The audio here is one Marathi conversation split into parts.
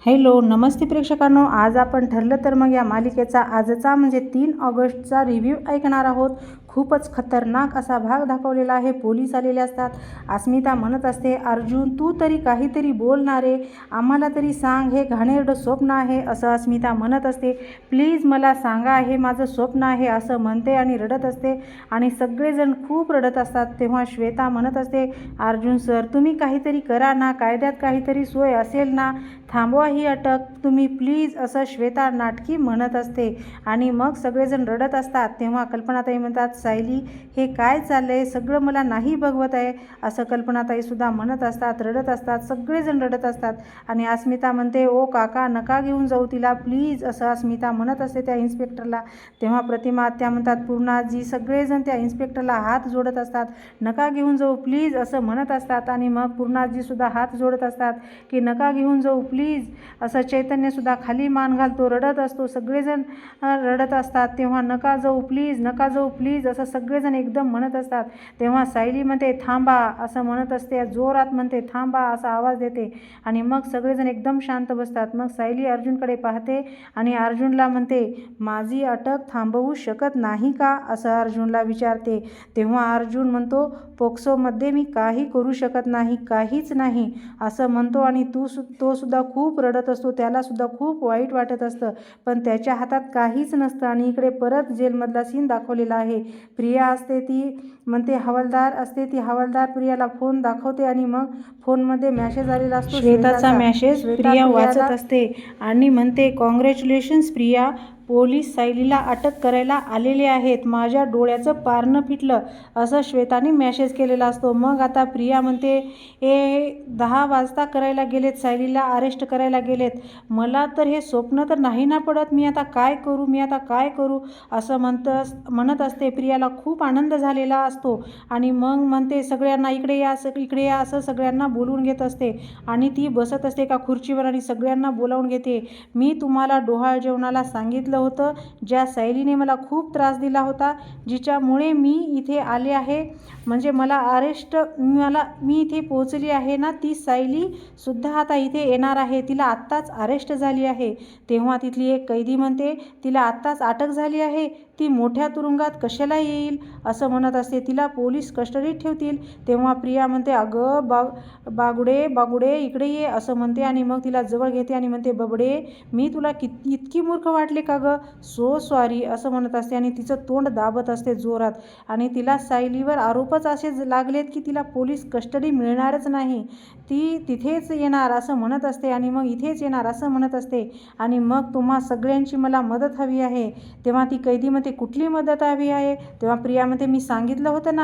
हॅलो नमस्ते प्रेक्षकांनो, आज आपण ठरलं तर मग या मालिकेचा आजचा म्हणजे 3 ऑगस्टचा रिव्ह्यू ऐकणार आहोत। खूपच खतरनाक असा भाग दाखवलेला आहे। पोलीस आलेले असतात। अस्मिता म्हणत असते, अर्जुन तू तरी काहीतरी बोलणारे, आम्हाला तरी सांग, हे घाणेरडं स्वप्न आहे असं अस्मिता म्हणत असते। प्लीज मला सांगा, हे माझं स्वप्न आहे असं म्हणते आणि रडत असते आणि सगळेजण खूप रडत असतात। तेव्हा श्वेता म्हणत असते, अर्जुन सर तुम्ही काहीतरी करा ना, कायद्यात काहीतरी सोय असेल ना, थांबवा ही अटक तुम्ही प्लीज असं श्वेता नाटकी म्हणत असते आणि मग सगळेजण रडत असतात। तेव्हा कल्पनाताई म्हणतात, सायली हे काय चाललंय, सगळं मला नाही बघवत आहे असं कल्पनाताई सुद्धा म्हणत असतात, रडत असतात, सगळेजण रडत असतात आणि अस्मिता म्हणते, ओ काका नका घेऊन जाऊ तिला प्लीज असं अस्मिता म्हणत असते त्या इन्स्पेक्टरला। तेव्हा प्रतिमा त्या म्हणतात, पूर्णाजी सगळेजण त्या इन्स्पेक्टरला हात जोडत असतात, नका घेऊन जाऊ प्लीज असं म्हणत असतात आणि मग पूर्णाजी सुद्धा हात जोडत असतात की नका घेऊन जाऊ प्लीज असं। चैतन्यसुद्धा खाली मान घालतो, रडत असतो, सगळेजण रडत असतात। तेव्हा नका जाऊ प्लीज, नका जाऊ प्लीज असं सगळेजण एकदम म्हणत असतात। तेव्हा सायली म्हणते थांबा असं म्हणत असते, जोरात म्हणते थांबा असा आवाज देते आणि मग सगळेजण एकदम शांत बसतात। मग सायली अर्जुनकडे पाहते आणि अर्जुनला म्हणते, माझी अटक थांबवू शकत नाही का असं अर्जुनला विचारते। तेव्हा अर्जुन म्हणतो, पोक्सोमध्ये मी काही करू शकत नाही, काहीच नाही असं म्हणतो आणि तो सुद्धा खूप रडत असतो, त्याला सुद्धा खूप वाईट वाटत असतं, पण त्याच्या हातात काहीच नसतं। आणि इकडे परत जेलमधला सीन दाखवलेला आहे। प्रिया असते, ती म्हणते हवालदार असते, ती हवालदार प्रियाला फोन दाखवते आणि मग फोनमध्ये मॅसेज आलेला असतो, श्वेताचा मॅसेज प्रिया वाचत असते आणि म्हणते, कॉंग्रॅच्युलेशन्स प्रिया, पोलीस सायलीला अटक करायला आलेले आहेत, माझ्या डोळ्याचं पारणं फिटलं असं श्वेताने मॅसेज केलेला असतो। मग आता प्रिया म्हणते, 10 वाजता करायला गेलेत, सायलीला अरेस्ट करायला गेलेत, मला तर हे स्वप्न तर नाही ना पडत, मी आता काय करू, मी आता काय करू असं म्हणत असते। प्रियाला खूप आनंद झालेला असतो आणि मग म्हणते, सगळ्यांना इकडे या, इकडे या असं सगळ्यांना बोलवून घेत असते आणि ती बसत असते एका खुर्चीवर आणि सगळ्यांना बोलावून घेते। मी तुम्हाला डोहाळ जेवणाला सांगितलं होतं, ज्या सायलीने मला खूप त्रास दिला होता, जिच्यामुळे मी इथे आले आहे, म्हणजे मला अरेस्ट मी इथे पोहोचली आहे ना, ती सायली सुद्धा आता इथे येणार आहे, तिला आत्ताच अरेस्ट झाली आहे। तेव्हा तिथली एक कैदी म्हणते, तिला आत्ताच अटक झाली आहे, ती मोठ्या तुरुंगात कशाला येईल असं म्हणत असते, तिला पोलीस कस्टडीत ठेवतील। तेव्हा प्रिया म्हणते, अगं बागुडे इकडे ये असं म्हणते आणि मग तिला जवळ घेते आणि म्हणते, बबडे मी तुला इतकी मूर्ख वाटले का गं, सो सॉरी असं म्हणत असते आणि तिचं तोंड दाबत असते जोरात आणि तिला सायलीवर आरोपच असे लागलेत की तिला पोलीस कस्टडी मिळणारच नाही, ती तिथेच येणार असं म्हणत असते आणि मग इथेच येणार असं म्हणत असते आणि मग तुम्हा सगळ्यांची मला मदत हवी आहे। तेव्हा ती कैदी म्हणते, कुठली मदत हवी आहे? तेव्हा प्रिया म्हणते, मी सांगितलं होतं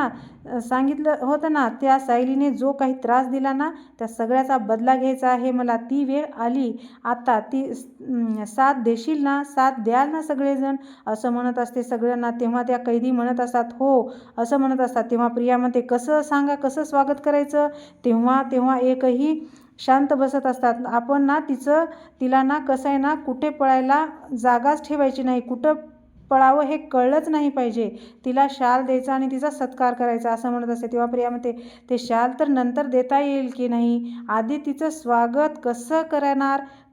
ना, त्या सायलीने जो काही त्रास दिला ना, त्या सगळ्याचा बदला घ्यायचा आहे मला, ती वेळ आली आता, ती साथ देशील ना, साथ द्याल ना सगळेजण असं म्हणत असते सगळ्यांना। तेव्हा त्या कैदी म्हणत असतात, हो असं म्हणत असतात। तेव्हा प्रिया म्हणते, कसं सांगा, कसं स्वागत करायचं? तेव्हा एकही शांत बसत असतात। आपण ना तिला ना कसं आहे ना, कुठे पळायला जागाच ठेवायची नाही, कुठं पळावं हे कळलंच नाही पाहिजे, तिला शाल द्यायचा आणि तिचा सत्कार करायचा असं म्हणत असते। तेव्हा प्रिया म्हणते, ते शाल तर नंतर देता येईल की नाही, आधी तिचं स्वागत कसं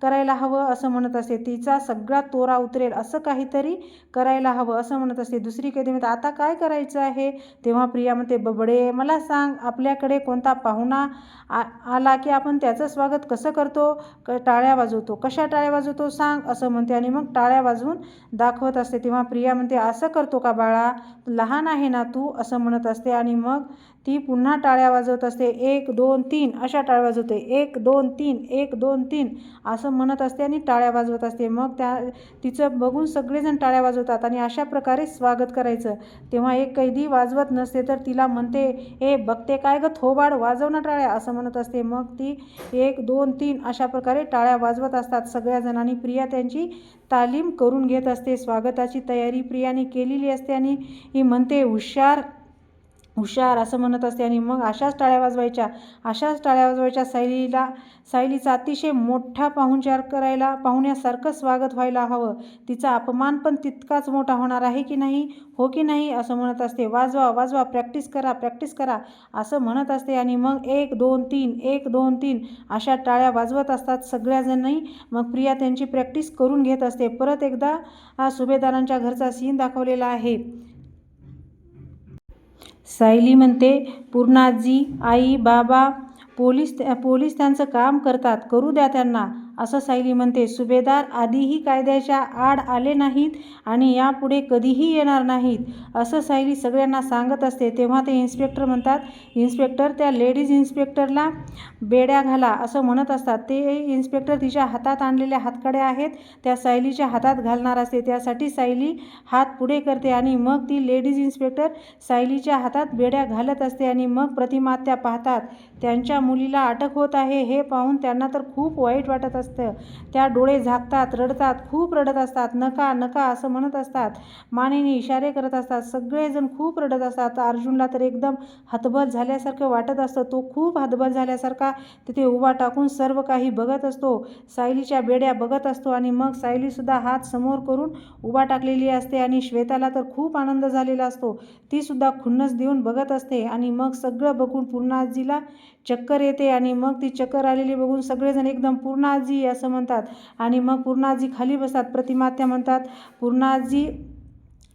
करायला हवं असं म्हणत असते, तिचा सगळा तोरा उतरेल असं काहीतरी करायला हवं असं म्हणत असते। दुसरी कैदी म्हणते, आता काय करायचं आहे? तेव्हा प्रिया म्हणते, बबडे मला सांग, आपल्याकडे कोणता पाहुणा आला की आपण त्याचं स्वागत कसं करतो? टाळ्या वाजवतो, कशा टाळ्या वाजवतो सांग असं म्हणते आणि मग टाळ्या वाजवून दाखवत असते। तेव्हा प्रिया म्हणते, असं करतो का बाळा, लहान आहे ना तू असं म्हणत असते आणि मग ती पुन्हा टाळ्या वाजवत असते, 1 2 3 अशा टाळ्या वाजवते, 1 2 3 1 2 3 असं म्हणत असते आणि टाळ्या वाजवत असते। मग तिचं बघून सगळेजण टाळ्या वाजवतात आणि अशा प्रकारे स्वागत करायचं। तेव्हा एक कैदी वाजवत नसते तर तिला म्हणते, बघते काय गं थोबाड, वाजव ना टाळ्या असं म्हणत असते। मग ती 1 2 3 अशा प्रकारे टाळ्या वाजवत असतात सगळ्याजण आणि प्रिया त्यांची तालीम करून घेत असते। स्वागताची तयारी प्रियाने केलेली असते आणि ही म्हणते, हुशार हुशार असं म्हणत असते आणि मग अशाच टाळ्या वाजवायच्या. सायलीचा अतिशय मोठा पाहुण्यासारखं स्वागत व्हायला हवं. तिचा अपमान पण तितकाच मोठा होणार आहे की नाही, हो की नाही असं म्हणत असते. वाजवा, प्रॅक्टिस करा असं म्हणत असते आणि मग 1 2 3 1 2 3 अशा टाळ्या वाजवत असतात सगळ्याजणी. मग प्रिया त्यांची प्रॅक्टिस करून घेत असते. परत एकदा सुभेदारांच्या घरचा सीन दाखवलेला आहे. सायली म्हणते, पूर्णाजी, आई, बाबा, पोलीस त्यांचं काम करतात, करू द्या त्यांना, असं सायली म्हणते. सुभेदार आधीही कायद्याच्या आड आले नाहीत आणि यापुढे कधीही येणार नाहीत, असं सायली सगळ्यांना सांगत असते. तेव्हा ते इन्स्पेक्टर म्हणतात, इन्स्पेक्टर त्या लेडीज इन्स्पेक्टरला बेड्या घाला, असं म्हणत असतात. ते इन्स्पेक्टर तिच्या हातात आणलेल्या हातकड्या आहेत त्या सायलीच्या हातात घालणार असते. त्यासाठी सायली हात पुढे करते आणि मग ती लेडीज इन्स्पेक्टर सायलीच्या हातात बेड्या घालत असते आणि मग प्रतिमात्या पाहतात. त्यांच्या मुलीला अटक होत आहे हे पाहून त्यांना तर खूप वाईट वाटत असतं. त्या डोळे झाकतात, रडतात, खूप रडत असतात. नका नका असं म्हणत असतात, मानेने इशारे करत असतात. सगळेजण खूप रडत असतात. अर्जुनला तर एकदम हतबल झाल्यासारखं वाटत असतं. तो खूप हतबल झाल्यासारखा तिथे उभा टाकून सर्व काही बघत असतो. सायलीच्या बेड्या बघत असतो आणि मग सायलीसुद्धा हात समोर करून उभा टाकलेली असते आणि श्वेताला तर खूप आनंद झालेला असतो. ती सुद्धा खुन्नस देऊन बघत असते आणि मग सगळं बघून पूर्णाजीला चक्कर येते आणि मग ती चक्कर आलेली बघून सगळेजण एकदम पूर्णाजी असं म्हणतात आणि मग पूर्णाजी खाली बसतात. प्रतिमात्या म्हणतात,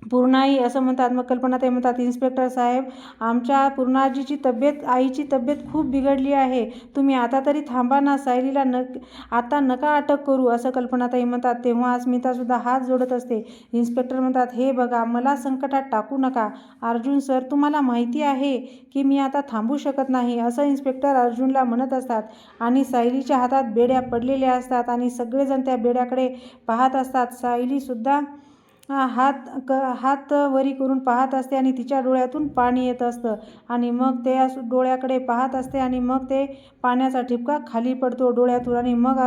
पूर्णाई असं म्हणतात. मग कल्पनाताई म्हणतात, इन्स्पेक्टर साहेब, आमच्या आईची तब्येत खूप बिघडली आहे, तुम्ही आता तरी थांबा ना, सायलीला आता नका अटक करू, असं कल्पनाताई म्हणतात. तेव्हा अस्मितासुद्धा हात जोडत असते. इन्स्पेक्टर म्हणतात, हे बघा, मला संकटात टाकू नका. अर्जुन सर, तुम्हाला माहिती आहे की मी आता थांबू शकत नाही, असं इन्स्पेक्टर अर्जुनला म्हणत असतात आणि सायलीच्या हातात बेड्या पडलेल्या असतात आणि सगळेजण त्या बेड्याकडे पाहत असतात. सायलीसुद्धा हात वरी करून पाहत असते आणि तिच्या डोळ्यातून पाणी येत असतं आणि मग त्या डोळ्याकडे पाहत असते आणि मग ते पाण्याचा ठिपका खाली पडतो डोळ्यातून आणि मग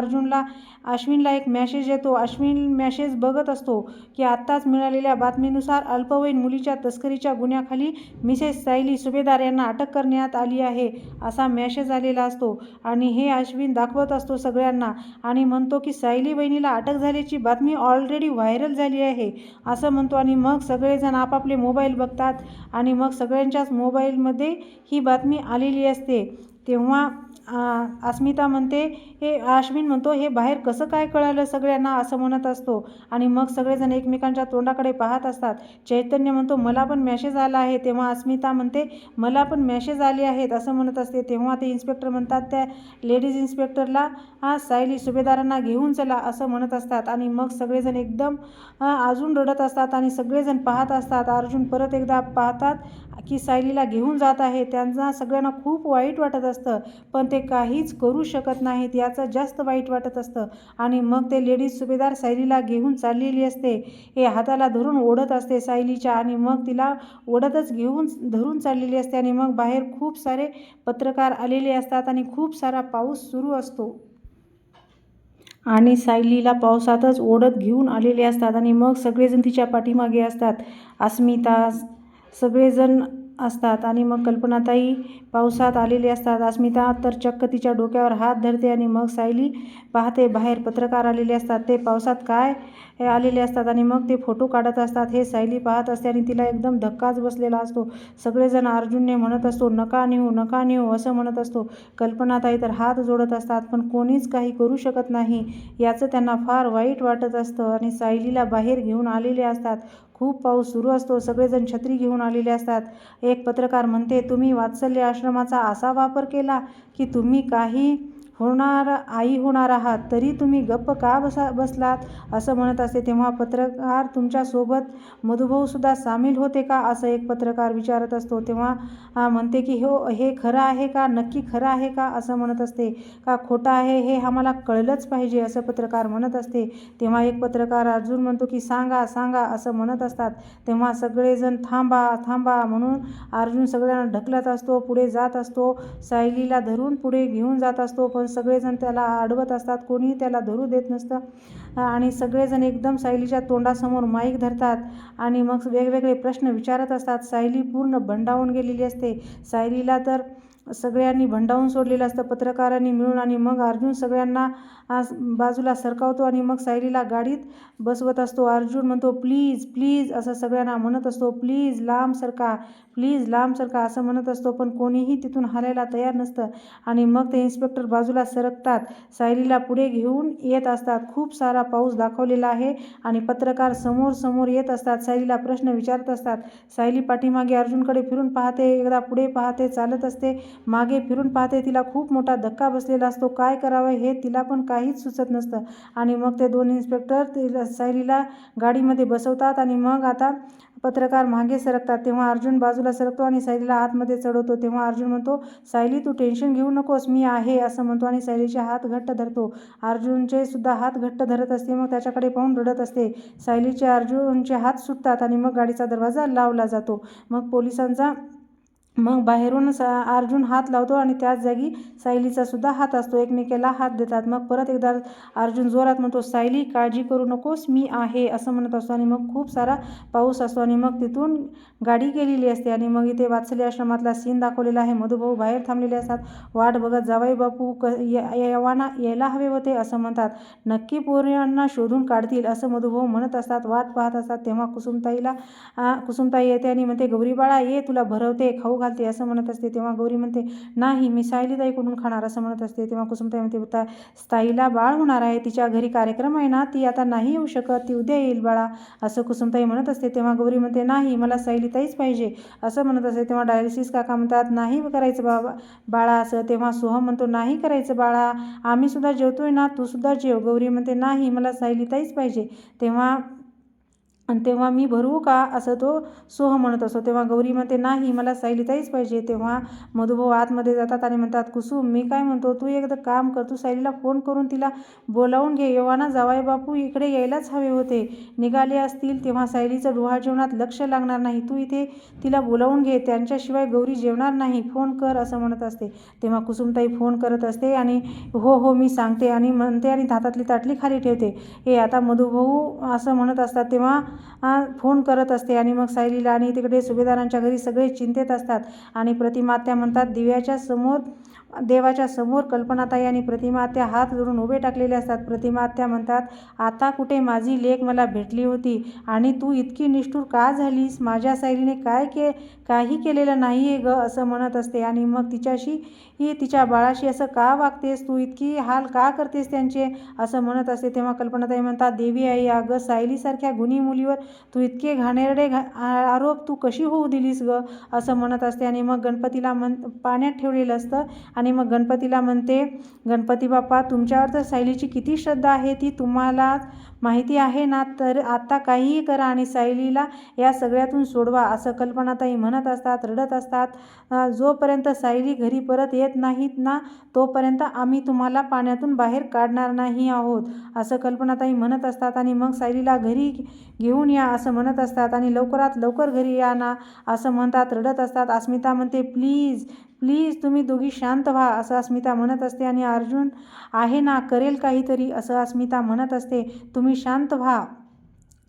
अश्विनला एक मॅसेज येतो. अश्विन मॅसेज बघत असतो की आत्ताच मिळालेल्या बातमीनुसार अल्पवयीन मुलीच्या तस्करीच्या गुन्ह्याखाली मिसेस सायली सुभेदार यांना अटक करण्यात आली आहे, असा मॅसेज आलेला असतो आणि हे अश्विन दाखवत असतो सगळ्यांना आणि म्हणतो की सायली बहिणीला अटक झाल्याची बातमी ऑलरेडी व्हायरल झाली आहे, असं म्हणतो आणि मग सगळेजण आपापले मोबाईल बघतात आणि मग सगळ्यांच्याच मोबाईलमध्ये ही बातमी आलेली असते. तेव्हा अस्मिता म्हणते, अश्विन म्हणतो, हे बाहेर कसं काय कळालं सगळ्यांना, असं म्हणत असतो आणि मग सगळेजण एकमेकांच्या तोंडाकडे पाहत असतात. चैतन्य म्हणतो, मला पण मॅसेज आला आहे. तेव्हा अस्मिता म्हणते, मला पण मॅसेज आले आहेत, असं म्हणत असते. तेव्हा ते इन्स्पेक्टर म्हणतात, त्या लेडीज इन्स्पेक्टरला सायली सुभेदारांना घेऊन चला, असं म्हणत असतात आणि मग सगळेजण एकदम अजून रडत असतात आणि सगळेजण पाहत असतात. अर्जुन परत एकदा पाहतात की सायलीला घेऊन जात आहे. त्यांना सगळ्यांना खूप वाईट वाटत असतं पण ते काहीच करू शकत नाहीत, याचं जास्त वाईट वाटत असतं आणि मग ते लेडीज सुभेदार सायलीला घेऊन चाललेली असते. हे हाताला धरून ओढत असते सायलीच्या आणि मग तिला ओढतच धरून चाललेली असते आणि मग बाहेर खूप सारे पत्रकार आलेले असतात आणि खूप सारा पाऊस सुरू असतो आणि सायलीला पावसातच ओढत घेऊन आलेले असतात आणि मग सगळेजण तिच्या पाठीमागे असतात. अस्मिता, सगळेजण असतात आणि मग कल्पनाताई पावसात आलेले असतात. अस्मिता तर चक्क तिच्या डोक्यावर हात धरते आणि मग सायली पाहते बाहेर पत्रकार आलेले असतात. ते पावसात काय आलेले असतात आणि मग ते फोटो काढत असतात. हे सायली पाहत असते आणि तिला एकदम धक्काच बसलेला असतो. सगळेजण अर्जुनने म्हणत असतो, नका नेऊ असं म्हणत असतो. कल्पनाताई तर हात जोडत असतात पण कोणीच काही करू शकत नाही, याचं त्यांना फार वाईट वाटत असतं आणि सायलीला बाहेर घेऊन आलेले असतात. खूप पाऊस सुरू असतो. सगळेजण छत्री घेऊन आलेले असतात. एक पत्रकार म्हणते, तुम्ही वात्सल्य आश्रमाचा असा वापर केला की तुम्ही काही आई होणार आहात, तरी तुम्ही गप्प का बसलात, असं म्हणत असते. तेव्हा पत्रकार, तुमच्यासोबत मधुभाऊसुद्धा सामील होते का, असं एक पत्रकार विचारत असतो. तेव्हा म्हणते की हो, हे खरं आहे का, नक्की खरं आहे का, असं म्हणत असते. का खोटं आहे हे आम्हाला कळलंच पाहिजे, असं पत्रकार म्हणत असते. तेव्हा एक पत्रकार अर्जुन म्हणतो की सांगा असं म्हणत असतात. तेव्हा सगळेजण थांबा म्हणून अर्जुन सगळ्यांना ढकलत असतो, पुढे जात असतो, सायलीला धरून पुढे घेऊन जात असतो. पण पण सगळेजण त्याला अडवत असतात, कोणीही त्याला धरू देत नसतं आणि सगळेजण एकदम सायलीच्या तोंडासमोर माईक धरतात आणि मग वेगवेगळे प्रश्न विचारत असतात. सायली पूर्ण भंडावून गेलेली असते. सायलीला तर सगळ्यांनी भंडावून सोडलेलं असतं पत्रकारांनी मिळून आणि मग अर्जुन सगळ्यांना बाजूला सरकावतो आणि मग सायलीला गाडीत बसवत असतो. अर्जुन म्हणतो प्लीज प्लीज असं सगळ्यांना म्हणत असतो, प्लीज लांब सरका, प्लीज लांब सरका असं म्हणत असतो, पण कोणीही तिथून हलायला तयार नसतं आणि मग ते इन्स्पेक्टर बाजूला सरकतात. सायलीला पुढे घेऊन येत असतात. खूप सारा पाऊस दाखवलेला आहे आणि पत्रकार समोर समोर येत असतात. सायलीला प्रश्न विचारत असतात. सायली पाठीमागे अर्जुनकडे फिरून पाहते, एकदा पुढे पाहते, चालत असते, मागे फिरून पाहते. तिला खूप मोठा धक्का बसलेला असतो. काय करावं हे तिला पण काहीच सुचत नसतं आणि मग ते दोन इन्स्पेक्टर सायलीला गाडीमध्ये बसवतात आणि मग आता पत्रकार मागे सरकतात. तेव्हा अर्जुन बाजूला सरकतो आणि सायलीला आतमध्ये चढवतो. तेव्हा अर्जुन म्हणतो, सायली तू टेन्शन घेऊ नकोस, मी आहे असं म्हणतो आणि सायलीचे हात घट्ट धरतो. अर्जुनचे सुद्धा हात घट्ट धरत असते. मग त्याच्याकडे पाहून रडत असते. सायलीचे अर्जुनचे हात सुटतात आणि मग गाडीचा दरवाजा लावला जातो. मग पोलिसांचा बाहेरून अर्जुन हात लावतो आणि त्याच जागी सायलीचा सुद्धा हात असतो. एकमेकाला हात देतात. मग परत एकदा अर्जुन जोरात म्हणतो, सायली काळजी करू नकोस, मी आहे असं म्हणत असतो आणि मग खूप सारा पाऊस असतो आणि मग तिथून गाडी गेलेली असते आणि मग इथे वात्सल्य आश्रमातला सीन दाखवलेला आहे. मधुभाऊ बाहेर थांबलेले असतात. वाट बघत जावई बापू यायला हवे होते असं म्हणतात. नक्की पोरांना शोधून काढतील असं मधुभाऊ म्हणत असतात. वाट पाहत असतात. तेव्हा कुसुमताई येते आणि म्हणते, गौरी बाळा ये, तुला भरवते, खाऊ घालते असं म्हणत असते. तेव्हा गौरी म्हणते, नाही मी सायलीताईकडून खाणार असं म्हणत असते. तेव्हा कुसुमताई म्हणते, ताईला बाळ होणार आहे, तिच्या घरी कार्यक्रम आहे ना, ती आता नाही येऊ शकत, ती उद्या येईल बाळा असं कुसुमताई म्हणत असते. तेव्हा गौरी म्हणते, नाही मला सायलीताईच पाहिजे असं म्हणत असते. तेव्हा डायलिसिस काका म्हणतात, नाही करायचं बाळा असं. तेव्हा सोहम म्हणतो, नाही करायचं बाळा, आम्ही सुद्धा जेवतोय ना, तू सुद्धा जेव. गौरी म्हणते, नाही मला सायलीताईच पाहिजे. तेव्हा मी भरवू का असं तो सोहम म्हणत असतो. तेव्हा गौरी म्हणते, नाही मला सायलीताईच पाहिजे. तेव्हा मधुभाऊ आतमध्ये जातात आणि म्हणतात, कुसुम मी काय म्हणतो, तू एकदा काम कर, तू सायलीला फोन करून तिला बोलावून घे. येवाना जावाई बापू इकडे यायलाच हवे होते, निघाले असतील तेव्हा सायलीचं डोहाळ जेवणात लक्ष लागणार नाही, तू इथे तिला बोलावून घे, त्यांच्याशिवाय गौरी जेवणार नाही, फोन कर असं म्हणत असते. तेव्हा कुसुमताई फोन करत असते आणि हो मी सांगते आणि म्हणते आणि हातातली ताटली खाली ठेवते. हे आता मधुभाऊ असं म्हणत असतात. तेव्हा फोन करत असते आणि मग सायलीला आणि तिकडे सुभेदारांच्या घरी सगळे चिंतेत असतात आणि प्रतिमात्या म्हणतात, देवाच्या समोर कल्पनाताई आणि प्रतिमात्या हात जोडून उभे टाकलेले असतात. प्रतिमात्या म्हणतात, आता कुठे माझी लेक मला भेटली होती आणि तू इतकी निष्ठुर का झालीस, माझ्या सायलीने काही केलेलं नाही आहे ग असं म्हणत असते आणि मग तिच्या बाळाशी असं का वागतेस, तू इतकी हाल का करतेस त्यांचे असं म्हणत असते. तेव्हा कल्पनाताई म्हणतात, देवी आई, अगं सायलीसारख्या गुणी मुलीवर तू इतके घाणेरडे आरोप तू कशी होऊ दिलीस ग असं म्हणत असते आणि मग गणपतीला पाण्यात ठेवलेलं असतं आणि मग गणपतीला म्हणते, गणपती बाप्पा तुमच्यावर तर सायलीची किती श्रद्धा आहे ती तुम्हाला माहिती आहे ना, तर आता काहीही करा आणि सायलीला या सगळ्यातून सोडवा असं कल्पनाताई म्हणत असतात, रडत असतात. जोपर्यंत सायली घरी परत येत नाहीत ना, तोपर्यंत आम्ही तुम्हाला पाण्यातून बाहेर काढणार नाही आहोत असं कल्पनाताई म्हणत असतात आणि मग सायलीला घरी घेऊन या असं म्हणत असतात आणि लवकरात लवकर घरी या ना असं म्हणतात, रडत असतात. अस्मिता म्हणते, प्लीज प्लीज तुम्ही दोघी शांत व्हा असं अस्मिता म्हणत असते आणि अर्जुन आहे ना, करेल काहीतरी असं अस्मिता म्हणत असते, तुम्ही शांत व्हा.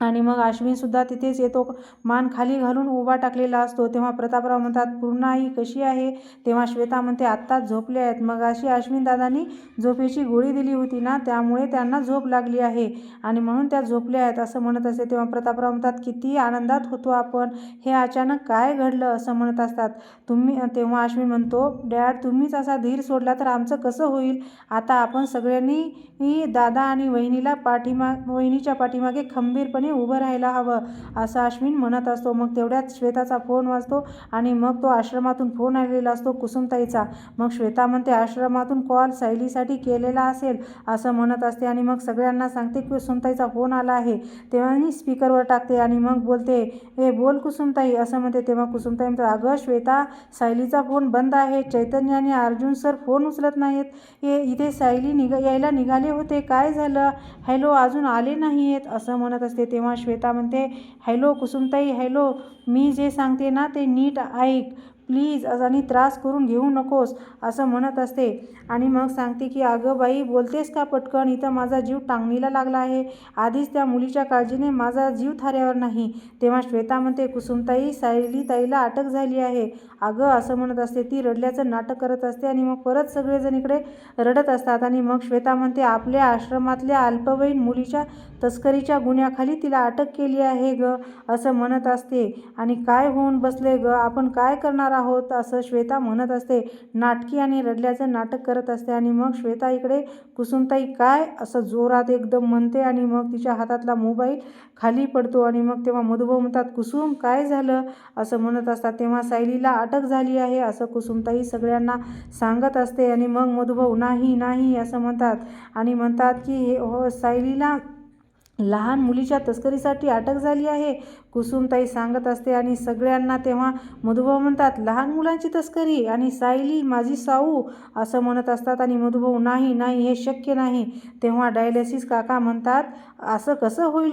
आणि मग अश्विनसुद्धा तिथेच येतो, मान खाली घालून उभा टाकलेला असतो. तेव्हा प्रतापराव म्हणतात, पूर्णाई कशी आहे. तेव्हा श्वेता म्हणते, आत्ताच झोपले आहेत, मग अशी अश्विन दादांनी झोपेची गोळी दिली होती ना, त्यामुळे त्यांना झोप लागली आहे आणि म्हणून त्या झोपल्या आहेत असं म्हणत असते. तेव्हा प्रतापराव म्हणतात, किती आनंदात होतो आपण, हे अचानक काय घडलं असं म्हणत असतात. तेव्हा अश्विन म्हणतो, डॅड तुम्हीच असा धीर सोडला तर आमचं कसं होईल, आता आपण सगळ्यांनी दादा आणि वहिनीच्या पाठीमागे खंबीरपणे उभं राहायला हवं असं अश्विन म्हणत असतो. मग तेवढ्यात श्वेताचा फोन वाजतो आणि मग तो आश्रमातून फोन आलेला असतो कुसुमताईचा. मग श्वेता म्हणते, आश्रमातून कॉल सायलीसाठी केलेला असेल असं म्हणत असते आणि मग सगळ्यांना सांगते की कुसुमताईचा फोन आला आहे. तेव्हा मी स्पीकरवर टाकते आणि मग बोलते, हे बोल कुसुमताई असं म्हणते. तेव्हा कुसुमताई म्हणते, अगं श्वेता सायलीचा फोन बंद आहे, चैतन्य आणि अर्जुन सर फोन उचलत नाहीत, इथे सायली यायला निघाले होते, काय झालं, हॅलो अजून आले नाही आहेत असं म्हणत असते. तेव्हा श्वेता म्हणते, हॅलो कुसुमताई, हॅलो, मी जे सांगते ना ते नीट ऐक, प्लीज आणि त्रास करून घेऊ नकोस असं म्हणत असते. आणि मग सांगते की अगं बाई बोलतेस का पटकन, इथं माझा जीव टांगणीला लागला आहे. आधीच त्या मुलीच्या काळजीने माझा जीव थाऱ्यावर नाही. तेव्हा श्वेता म्हणते कुसुमताई सायली ताईला अटक झाली आहे. अगं असं म्हणत असते. ती रडल्याचं नाटक करत असते आणि मग परत सगळेजण इकडे रडत असतात. आणि मग श्वेता म्हणते आपल्या आश्रमातल्या अल्पवयीन मुलीच्या तस्करीच्या गुन्ह्याखाली तिला अटक केली आहे ग असं म्हणत असते. आणि काय होऊन बसले ग, आपण काय करणार आहोत असं श्वेता म्हणत असते. नाटकी आणि रडल्याचं नाटक करत असते. आणि मग श्वेता इकडे कुसुमताई काय असं जोरात एकदम म्हणते आणि मग तिच्या हातातला मोबाईल खाली पडतो. आणि मग तेव्हा मधुभाऊ म्हणतात कुसुम काय झालं असं म्हणत असतात. तेव्हा सायलीला अटक झाली आहे असं कुसुमताई सगळ्यांना सांगत असते. आणि मग मधुभाऊ नाही नाही असं म्हणतात आणि म्हणतात की हो सायलीला लहान मुलीच्या तस्करीसाठी अटक झाली आहे कुसुमताई सांगत असते. आणि सगळ्यांना तेव्हा मधुभाऊ म्हणतात लहान मुलांची तस्करी आणि सायली माझी साऊ असं म्हणत असतात. आणि मधुभाऊ नाही नाही हे शक्य नाही. तेव्हा डायलिसिस काका म्हणतात असं कसं होईल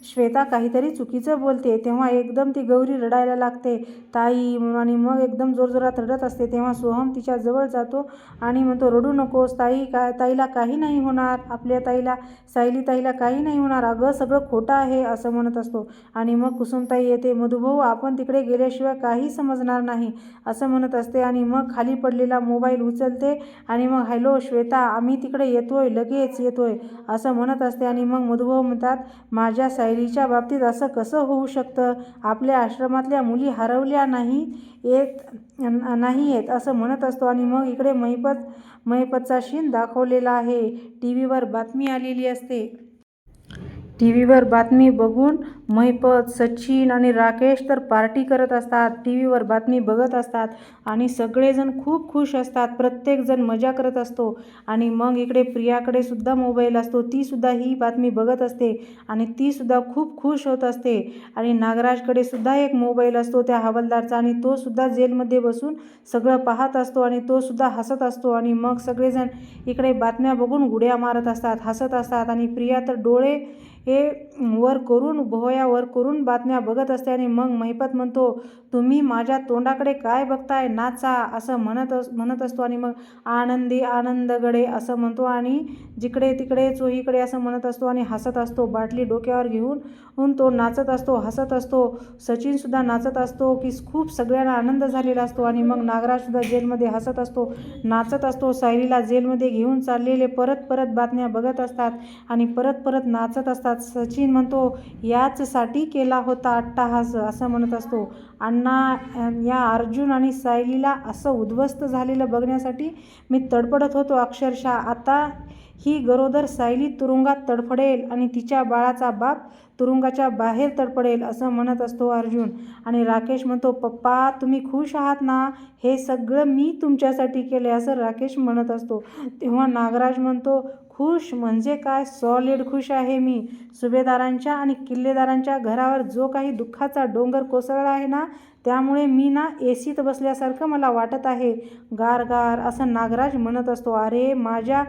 श्वेता काहीतरी चुकीचं बोलते. तेव्हा एकदम ती गौरी रडायला लागते ताई आणि मग एकदम जोरजोरात रडत असते. तेव्हा सोहम तिच्या जवळ जातो आणि म्हणतो रडू नकोस ताईला काही नाही होणार, आपल्या ताईला सायली ताईला काही नाही होणार, अगं सगळं खोटं आहे असं म्हणत असतो. आणि मग कुसुमताई येते. मधुभाऊ आपण तिकडे गेल्याशिवाय काही समजणार नाही असं म्हणत असते. आणि मग खाली पडलेला मोबाईल उचलते आणि मग हॅलो श्वेता आम्ही तिकडे येतोय, लगेच येतोय असं म्हणत असते. आणि मग मधुभाऊ म्हणतात माझ्या सायलीच्या बाबतीत असं कसं होऊ शकतं, आपल्या आश्रमातल्या मुली हरवल्या नाही येत असं म्हणत असतो. आणि मग इकडे महिपतचा शीन दाखवलेला आहे. टीव्हीवर बातमी आलेली असते. टीव्हीवर बातमी बघून महिपत सचिन आणि राकेश तर पार्टी करत असतात, टीव्हीवर बातमी बघत असतात आणि सगळेजण खूप खुश असतात. प्रत्येकजण मजा करत असतो. आणि मग इकडे प्रियाकडे सुद्धा मोबाईल असतो, ती सुद्धा ही बातमी बघत असते आणि ती सुद्धा खूप खुश होत असते. आणि नागराजकडे सुद्धा एक मोबाईल असतो त्या हवालदारचा आणि तो सुद्धा जेलमध्ये बसून सगळं पाहत असतो आणि तो सुद्धा हसत असतो. आणि मग सगळेजण इकडे बातम्या बघून उड्या मारत असतात, हसत असतात. आणि प्रिया तर डोळे वर करून भुवया वर करून बातम्या बघत असते. आणि मग महिपत म्हणतो तुम्ही माझ्या तोंडाकडे काय बघताय, नाचा असं म्हणत असतो. आणि मग आनंदी आनंदगडे असं म्हणतो आणि जिकडे तिकडे चोहीकडे असं म्हणत असतो आणि हसत असतो. बाटली डोक्यावर घेऊन तो नाचत असतो, हसत असतो. सचिनसुद्धा नाचत असतो की खूप सगळ्यांना आनंद झालेला असतो. आणि मग नागराजसुद्धा जेलमध्ये हसत असतो, नाचत असतो. सायलीला जेलमध्ये घेऊन चाललेले परत बातम्या बघत असतात आणि परत नाचत असतात. सचिन म्हणतो याचसाठी केला होता अट्टाहास असं म्हणत असतो. अण्णा या अर्जुन आणि सायलीला असं उद्ध्वस्त झालेलं बघण्यासाठी मी तडफडत होतो अक्षरशः. आता ही गरोदर सायली तुरुंगात तडफडेल आणि तिच्या बाळाचा बाप तुरुंगाच्या बाहेर तडफडेल असं म्हणत असतो अर्जुन. आणि राकेश म्हणतो पप्पा तुम्ही खुश आहात ना, हे सगळं मी तुमच्यासाठी केले असं राकेश म्हणत असतो. तेव्हा नागराज म्हणतो खुश म्हणजे काय, सॉलिड खुश आहे मी. सुभेदारांच्या आणि किल्लेदारांच्या घरावर जो काही दुःखाचा डोंगर कोसळला आहे ना, त्यामुळे मी ना एसीत बसल्यासारखं मला वाटत आहे, गार असं नागराज म्हणत असतो. अरे माझ्या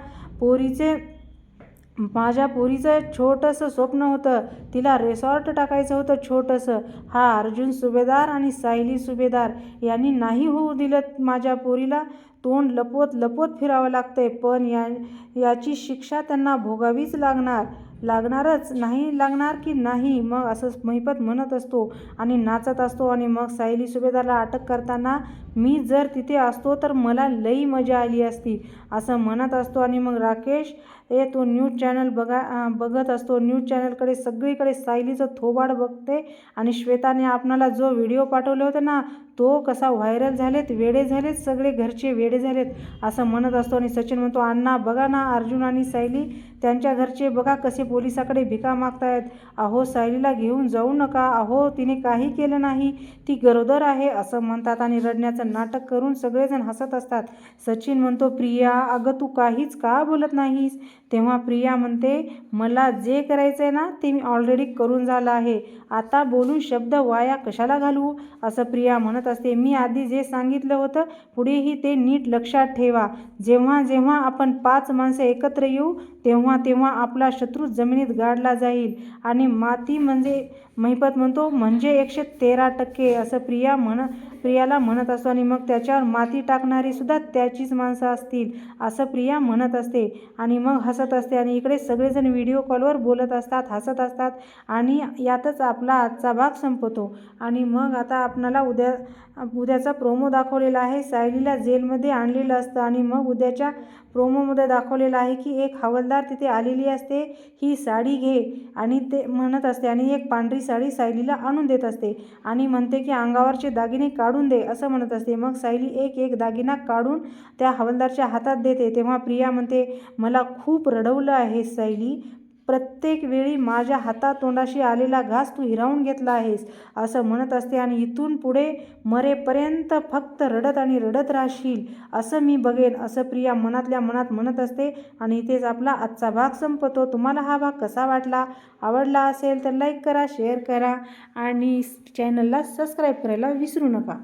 पोरीचं छोटंसं स्वप्न होतं, तिला रिसॉर्ट टाकायचं होतं छोटंसं. हा अर्जुन सुभेदार आणि सायली सुभेदार यांनी नाही होऊ दिलं. माझ्या पोरीला तोंड लपवत फिरावं लागतंय, पण याची शिक्षा त्यांना भोगावीच लागणारच नाही लागणार की नाही. मग असं महिपत म्हणत असतो आणि नाचत असतो. आणि मग सायली सुभेदारला अटक करताना मी जर तिथे असतो तर मला लई मजा आली असती असं म्हणत असतो. आणि मग राकेश तो न्यूज चॅनल बघत असतो. न्यूज चॅनलकडे सगळीकडे सायलीचं थोबाड बघते. आणि श्वेताने आपणाला जो व्हिडिओ पाठवले होते ना, तो कसा व्हायरल झालेत, वेडे झालेत, सगळे घरचे वेडे झालेत असं म्हणत असतो. आणि सचिन म्हणतो अण्णा बघा ना, अर्जुन आणि सायली त्यांच्या घरचे बघा कसे पोलिसाकडे भिका मागतायत. अहो सायलीला घेऊन जाऊ नका, अहो तिने काही केलं नाही, ती गरोदर आहे असं म्हणतात. आणि रडण्याचं नाटक करून सगळेजण हसत असतात. सचिन म्हणतो प्रिया अगं तू काहीच का बोलत नाहीस. तेव्हा प्रिया म्हणते मला जे करायचंय ना ते मी ऑलरेडी करून झालं आहे, आता बोलून शब्द वाया कशाला घालवू असं प्रिया म्हणत असते. मी आधी जे सांगितलं होतं पुढेही ते नीट लक्षात ठेवा. जेव्हा आपण 5 माणसं एकत्र येऊ तेव्हा आपला शत्रू जमिनीत गाडला जाईल आणि माती म्हणजे महिपत म्हणतो म्हणजे 113% असं प्रियाला म्हणत असतो आणि मग त्याच्यावर माती टाकणारी सुद्धा त्याचीच माणसं असतील असं प्रिया म्हणत असते आणि मग हसत असते आणि इकडे सगळेजण व्हिडिओ कॉलवर बोलत असतात, हसत असतात आणि यातच आपला आजचा भाग संपतो. आणि मग आता आपणाला उद्याचा प्रोमो दाखवलेला आहे. सायलीला जेलमध्ये आणलेलं असतं आणि मग उद्याच्या प्रोमोमध्ये दाखवलेलं आहे की एक हवालदार तिथे आलेली असते, ही साडी घे आणि ते म्हणत असते आणि एक पांढरी साडी सायलीला आणून देत असते आणि म्हणते की अंगावरचे दागिने काढून दे असं म्हणत असते. मग सायली एक एक दागिना काढून त्या हवालदारच्या हातात देते. तेव्हा प्रिया म्हणते, मला खूप रडवलं आहे सायली, प्रत्येक वेळी माझ्या हातातोंडाशी आलेला घास तू हिरावून घेतला आहेस असं म्हणत असते आणि इथून पुढे मरेपर्यंत फक्त रडत आणि रडत राहशील असं मी बघेन असं प्रिया मनातल्या मनात म्हणत असते. आणि इथेच आपला आजचा भाग संपतो. तुम्हाला हा भाग कसा वाटला? आवडला असेल तर लाईक करा, शेअर करा आणि चॅनलला सबस्क्राईब करायला विसरू नका.